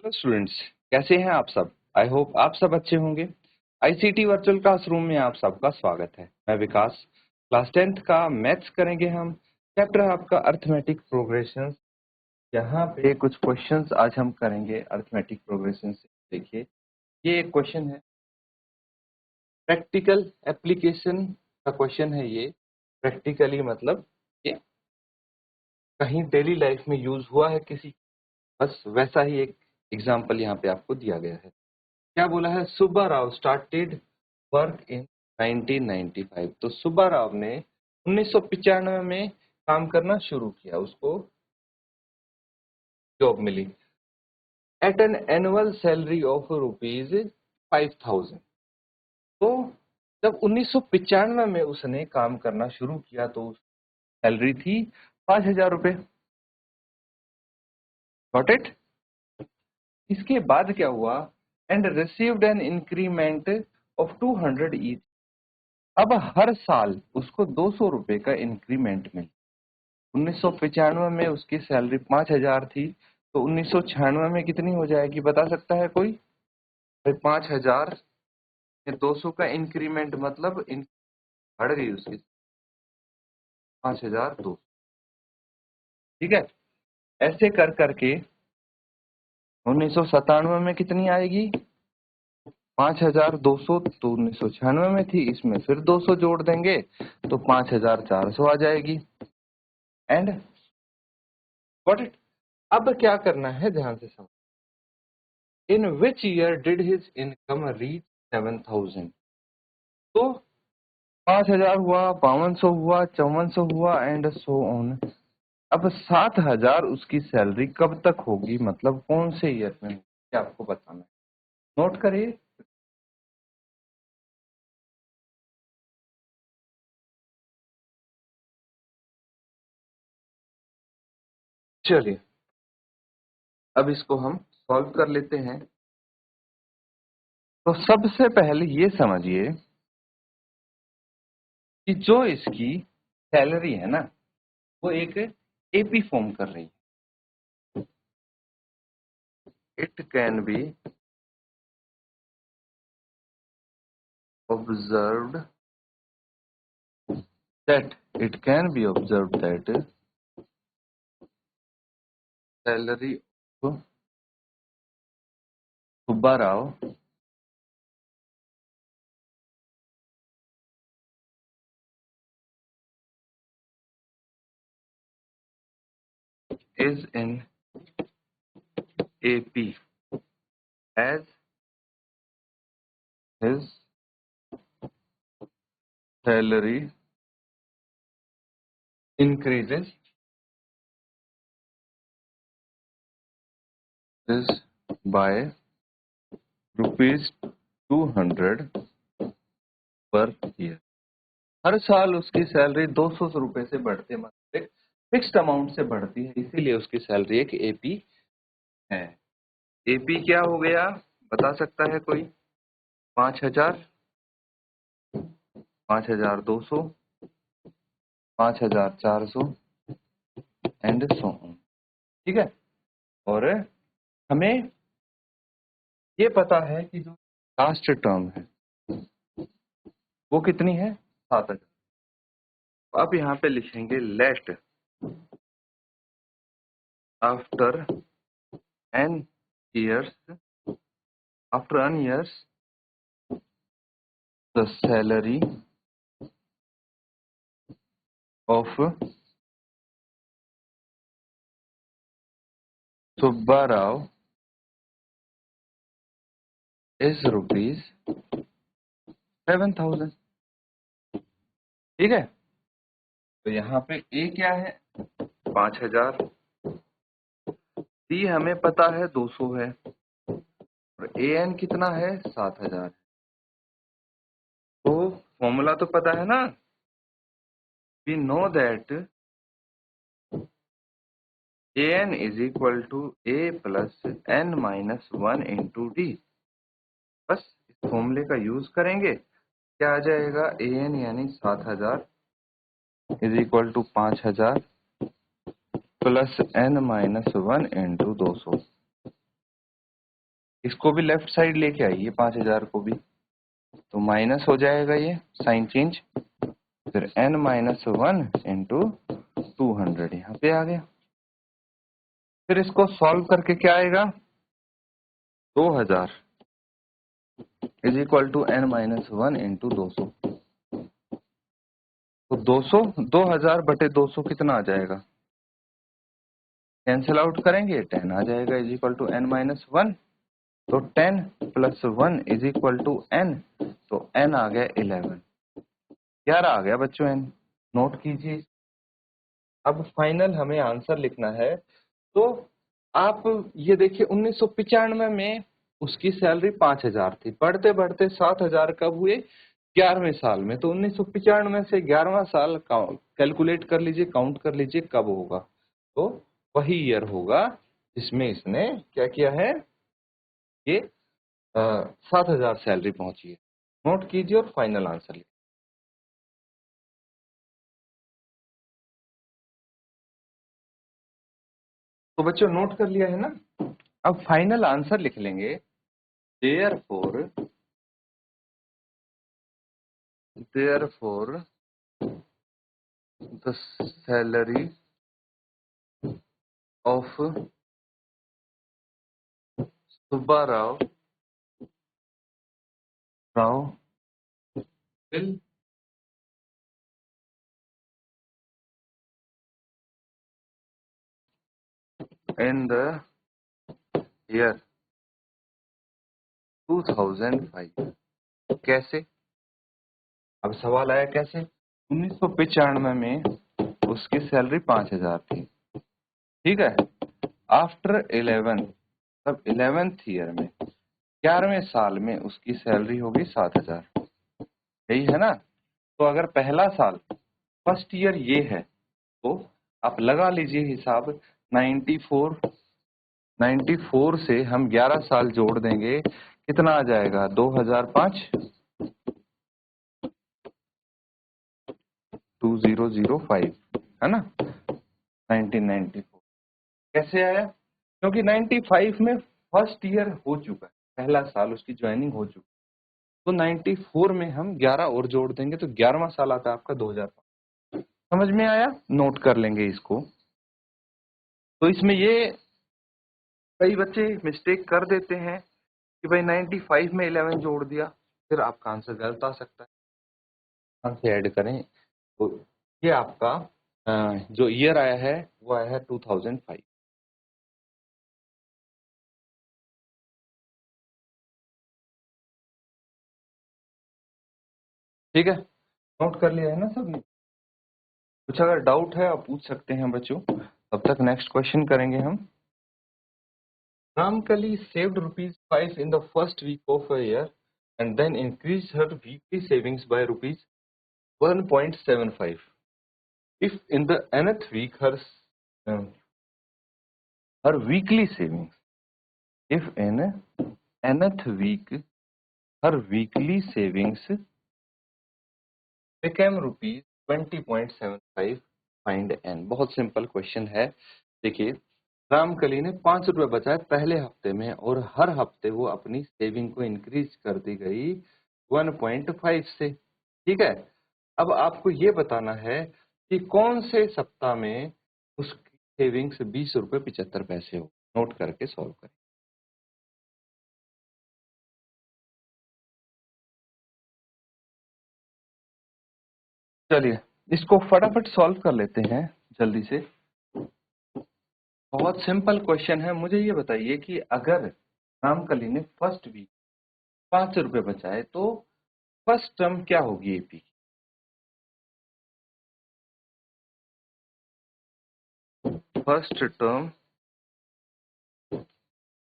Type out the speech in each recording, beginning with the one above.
Hello students, कैसे हैं आप सब। आई होप आप सब अच्छे होंगे। आईसीटी वर्चुअल क्लासरूम में आप सबका स्वागत है। मैं विकास, क्लास 10th का मैथ्स करेंगे हम। चैप्टर है आपका अर्थमेटिक प्रोग्रेशन। यहाँ पे कुछ क्वेश्चंस आज हम करेंगे अर्थमेटिक प्रोग्रेशन से। देखिए, ये एक क्वेश्चन है, प्रैक्टिकल एप्लीकेशन का क्वेश्चन है ये। प्रैक्टिकली मतलब ये कहीं डेली लाइफ में यूज हुआ है किसी, बस वैसा ही एक एग्जाम्पल यहाँ पे आपको दिया गया है। क्या बोला है, Subba Rao started work in 1995। तो सुब्बा राव ने 1995 में काम करना शुरू किया, उसको जॉब मिली at an annual salary of ₹5000। तो जब 1995 में उसने काम करना शुरू किया तो सैलरी थी ₹5000। Got it. इसके बाद क्या हुआ, and received an increment of 200 each. अब हर साल उसको 200 रुपए का इंक्रीमेंट मिला। 1995 में उसकी सैलरी 5000 थी, तो 1996 में कितनी हो जाएगी बता सकता है कोई। 5000 में 200 का इंक्रीमेंट मतलब बढ़ गई उसकी 5200। ठीक है, ऐसे कर करके 1997 में कितनी आएगी 5200। तो 1996 में थी, इसमें फिर 200 जोड़ देंगे तो 5400 आ जाएगी। And got it. अब क्या करना है, ध्यान से समझ। In which year did his income reach 7000। तो 5000 हुआ, 5200 हुआ, 5400 हुआ एंड सो ऑन। अब 7000 उसकी सैलरी कब तक होगी, मतलब कौन से ईयर में, क्या आपको बताना है। नोट करिए। चलिए, अब इसको हम सॉल्व कर लेते हैं। तो सबसे पहले ये समझिए कि जो इसकी सैलरी है ना, वो एक एपी फॉर्म कर रही है। It can be observed that it can be observed that salary of Subba Rao is in AP as his salary increases is by ₹200 per year. हर साल उसकी सैलरी 200 रुपए से बढ़ते, मतलब एक फिक्स्ड अमाउंट से बढ़ती है, इसीलिए उसकी सैलरी एक एपी है। एपी क्या हो गया बता सकता है कोई। 5000, 5200, 5400 एंड सो ऑन। ठीक है, और हमें ये पता है कि जो लास्ट टर्म है वो कितनी है, 7000। अब यहाँ पे लिखेंगे let after n years, after n years the salary of Subba Rao is ₹7000। ठीक है, तो यहाँ पे ए क्या है 5000, सी हमें पता है 200 है, और ए एन कितना है 7000। तो फॉर्मूला तो पता है ना, we know that an is equal to a plus n minus 1 into d। बस इस फॉर्मूले का यूज करेंगे, क्या आ जाएगा, an यानी 7000 is equal to 5000 plus n minus 1 into 200। इसको भी लेफ्ट साइड लेके आइए, 5000 को भी, तो माइनस हो जाएगा ये साइन चेंज, फिर n-1 इंटू 200 यहाँ पे आ गया। फिर इसको सॉल्व करके क्या आएगा, 2000 is equal to n-1 into 200। तो 200, 2000 बटे 200 कितना आ जाएगा, कैंसिल आउट करेंगे 10 आ जाएगा इज इक्वल टू n-1। तो 10 plus 1 is equal to n, तो n आ गया 11 आ गया बच्चों n। नोट कीजिए। अब फाइनल हमें आंसर लिखना है। तो आप ये देखिए 1995 में उसकी सैलरी 5000 थी, बढ़ते बढ़ते 7000 कब हुए, 11वें साल में। तो 1995 से 11वां साल कैलकुलेट कर लीजिए, काउंट कर लीजिए कब होगा। तो वही ईयर होगा जिसमें इसने क्या किया है, ये 7000 सैलरी पहुंची है। नोट कीजिए और फाइनल आंसर लिखिए। तो बच्चों नोट कर लिया है ना। अब फाइनल आंसर लिख लेंगे। Therefore the salary of Subbarao Rao will in the year 2005। कैसे, अब सवाल आया कैसे। 1995 में उसकी सैलरी 5000 थी, ठीक है। आफ्टर 11, तब 11th ईयर में, 11वें साल में उसकी सैलरी होगी 7000, यही है ना। तो अगर पहला साल, फर्स्ट ईयर ये है, तो आप लगा लीजिए हिसाब। 94 से हम 11 साल जोड़ देंगे, कितना आ जाएगा, 2005, 2005, है ना, 1994। कैसे आया, क्योंकि 95 में फर्स्ट ईयर हो चुका है, पहला साल उसकी ज्वाइनिंग हो चुकी है। तो 94 में हम 11 और जोड़ देंगे, तो 11वां साल आता है आपका 2005। समझ में आया, नोट कर लेंगे इसको। तो इसमें ये कई बच्चे मिस्टेक कर देते हैं कि भाई 95 में 11 जोड़ दिया, फिर आपका आंसर गलत आ सकता है। आंसर ऐड करें तो ये आपका जो ईयर आया है वो आया है 2005। ठीक है, नोट कर लिया है ना सबने। कुछ अगर डाउट है आप पूछ सकते हैं बच्चों, तब तक नेक्स्ट क्वेश्चन करेंगे हम। Ramkali saved ₹5 in the first week of a year and then increased her weekly savings by ₹1.75. If in the nth week um, her weekly savings, if in nth week her weekly savings became ₹20.75, find n। बहुत simple question है। देखिए रामकली ने 5 रुपए बचाए पहले हफ्ते में, और हर हफ्ते वो अपनी सेविंग को इंक्रीज कर दी गई 1.5 से, ठीक है। अब आपको ये बताना है कि कौन से सप्ताह में उसकी सेविंग्स 20 रुपए 75 पैसे हो। नोट करके सॉल्व करें। चलिए इसको फटाफट सॉल्व कर लेते हैं जल्दी से। बहुत सिंपल क्वेश्चन है। मुझे ये बताइए कि अगर रामकली ने फर्स्ट वीक 5 रुपए बचाए तो फर्स्ट टर्म क्या होगी एपी की। फर्स्ट टर्म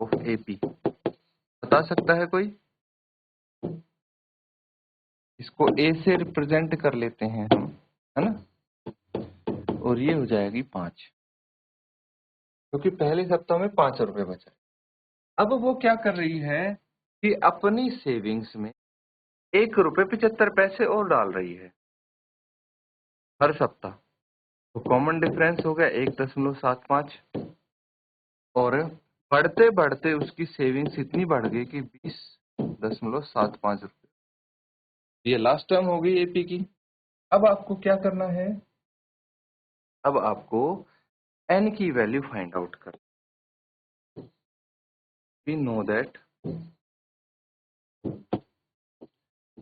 ऑफ एपी बता सकता है कोई। इसको ए से रिप्रेजेंट कर लेते हैं हम, है ना, और ये हो जाएगी 5, क्योंकि पहले सप्ताह में 5 रुपए बचा। अब वो क्या कर रही है कि अपनी सेविंग्स में 1 रुपए 75 पैसे और डाल रही है हर सप्ताह। तो कॉमन डिफरेंस हो गया 1.75, और बढ़ते बढ़ते उसकी सेविंग्स इतनी बढ़ गई कि 20.75 रुपये। ये लास्ट टर्म हो गई एपी की। अब आपको क्या करना है, अब आपको एन की वैल्यू फाइंड आउट कर। We know that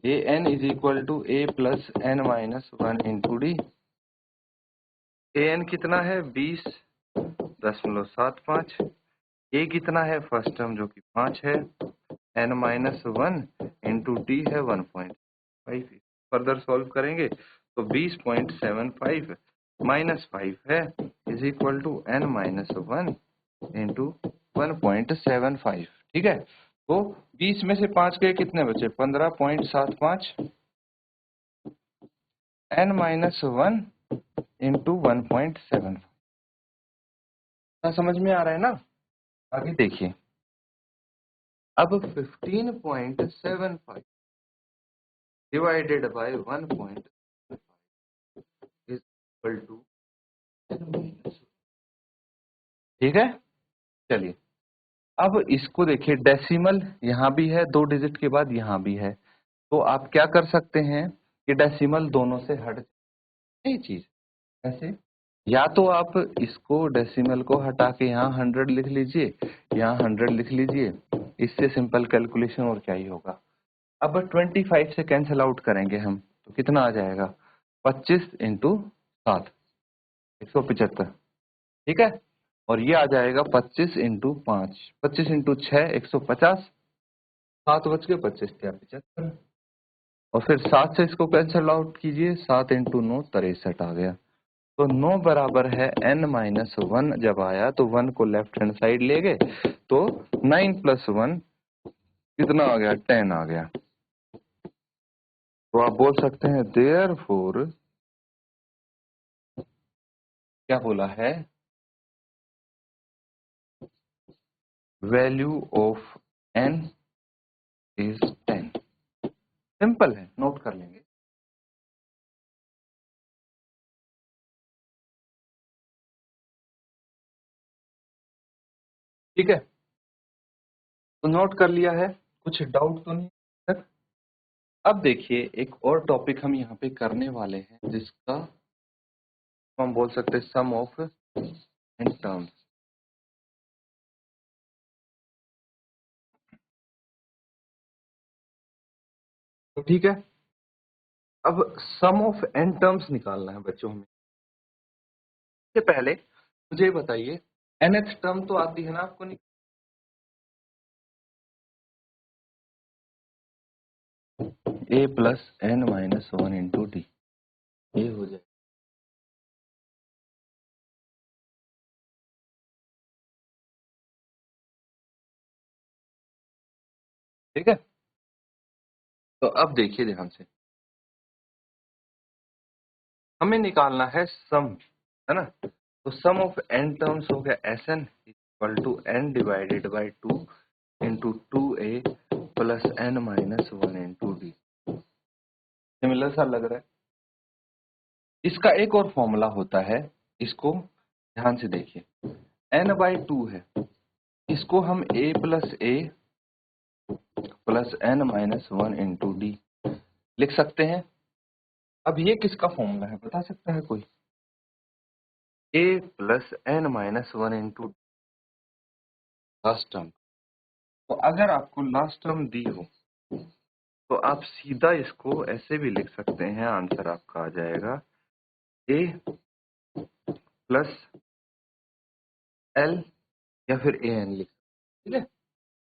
a n is equal to a plus n minus 1 into d. A n कितना है 20.75। ए कितना है फर्स्ट टर्म जो कि 5 है, एन माइनस 1 इंटू डी है 1.5। फर्दर सॉल्व करेंगे तो 20.75 माइनस 5 है is equal to n minus 1 into 1.75। ठीक है, तो 20 में से 5 के कितने बचे, 15.75 एन माइनस 1 इंटू 1.75। समझ में आ रहा है ना। आगे देखिए, अब 15.75 divided by 1.5 is equal to n minus. ठीक है, चलिए अब इसको देखिए, डेसिमल यहाँ भी है 2 डिजिट के बाद यहाँ भी है, तो आप क्या कर सकते हैं कि डेसिमल दोनों से हट ये चीज ऐसे, या तो आप इसको डेसिमल को हटा के यहाँ 100 लिख लीजिए, यहाँ 100 लिख लीजिए, इससे सिंपल कैलकुलेशन और क्या ही होगा। अब 25 से कैंसिल आउट करेंगे हम तो कितना आ जाएगा, 25 इंटू 7 175। ठीक है, और ये आ जाएगा 25 इंटू 5, 25 इंटू 6 150, 7 बच के 25 थे 75, और फिर 7 से इसको कैंसिल आउट कीजिए, 7 इंटू 9 63 आ गया। तो 9 बराबर है n माइनस 1। जब आया तो 1 को लेफ्ट हैंड साइड ले गए तो 9 प्लस 1 कितना आ गया, 10 आ गया। तो आप बोल सकते हैं देयरफॉर, क्या बोला है, value of n is 10। Simple है, नोट कर लेंगे। ठीक है, तो नोट कर लिया है, कुछ डाउट तो नहीं सर। अब देखिए एक और टॉपिक हम यहाँ पे करने वाले हैं जिसका हम बोल सकते हैं सम ऑफ एन टर्म्स। तो ठीक है, अब सम ऑफ एन टर्म्स निकालना है बच्चों हमें। इससे पहले मुझे ये बताइए, nth टर्म तो आती है ना आपको, a plus n minus 1 into d, ये हो जाए। ठीक है, तो अब देखिए ध्यान से, हमें निकालना है सम, है ना। तो सम ऑफ एन टर्म्स हो गया S n equal to n divided by 2 into 2a plus n minus 1 into d. Similar सा लग रहा है। इसका एक और फॉर्मूला होता है, इसको ध्यान से देखिए, n बाई 2 है, इसको हम a plus n minus 1 into d लिख सकते हैं। अब ये किसका फॉर्मूला है बता सकता है कोई, a plus n minus 1 into last term. तो अगर आपको लास्ट टर्म दी हो तो आप सीधा इसको ऐसे भी लिख सकते हैं, आंसर आपका आ जाएगा a प्लस एल या फिर ए एन लिख सकते हैं। ठीक है,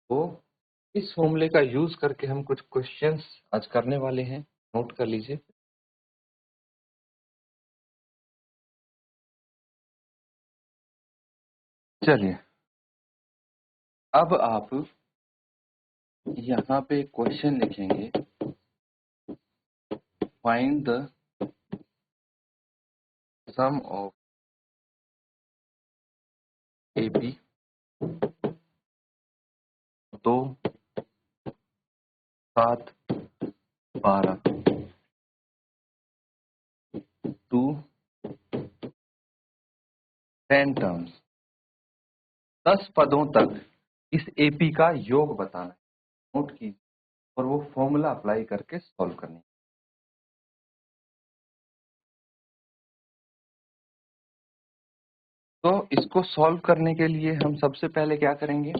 तो इस फॉर्मूले का यूज करके हम कुछ क्वेश्चंस आज करने वाले हैं, नोट कर लीजिए। चलिए, अब आप यहाँ पे क्वेश्चन लिखेंगे, find the sum of A B 2 7 12 to 10 terms. 10 पदों तक इस एपी का योग बताना है, नोट कीजिए, और वो फॉर्मूला अप्लाई करके सॉल्व करनी है। तो इसको सॉल्व करने के लिए हम सबसे पहले क्या करेंगे,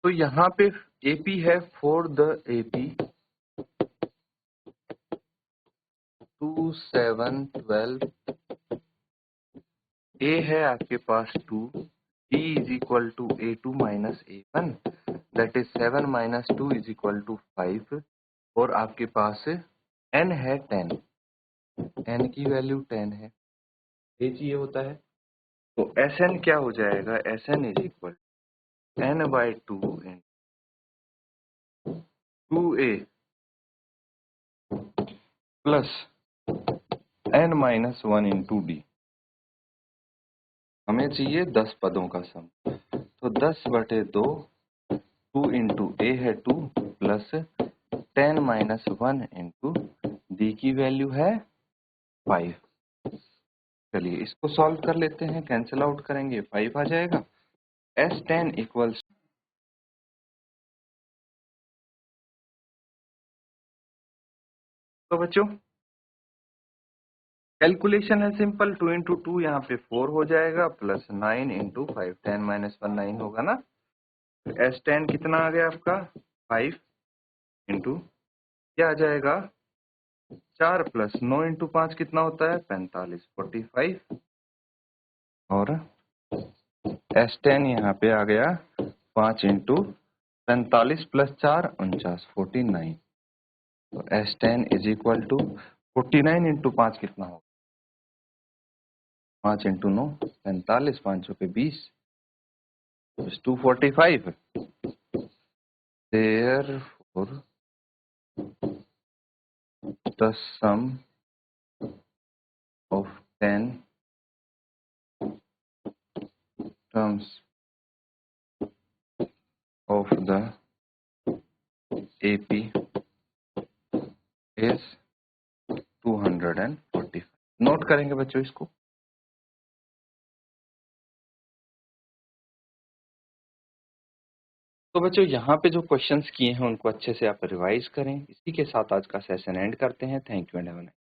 तो यहाँ पे एपी है, फॉर द एपी 2 7 12, ए है आपके पास 2, b is equal to A2 minus A1, that is 7 minus 2 is equal to 5, और आपके पास n है 10, n की वैल्यू 10 है, ये चाहिए होता है। तो Sn क्या हो जाएगा, Sn is equal n by 2 in 2a plus n minus 1 into D. हमें चाहिए 10 पदों का सम, तो 10/2, 2 इंटू ए है 2 प्लस 10 माइनस 1 इंटू डी की वैल्यू है 5। चलिए इसको सॉल्व कर लेते हैं, कैंसिल आउट करेंगे 5 आ जाएगा। S10 इक्वल्स, तो बच्चों कैलकुलेशन है सिंपल, 2 इंटू 2 यहाँ पे 4 हो जाएगा, प्लस 9 इंटू 5, 10 माइनस 1 9 होगा ना। S10 कितना आ गया आपका 5 इंटू क्या आ जाएगा 4, प्लस 9 इंटू 5 कितना होता है 45, 45, और S10 यहाँ पे आ गया 5 इंटू 45 प्लस 4 49, 49। तो S10 is equal to 49 into 5 कितना होगा, 5 इंटू 9 45, 5 पे 20, 245। Therefore, the sum of 10 terms of the AP is 245। Note करेंगे बच्चों इसको। तो बच्चों यहाँ पे जो क्वेश्चंस किए हैं उनको अच्छे से आप रिवाइज करें। इसी के साथ आज का सेशन एंड करते हैं। Thank you and have a nice day.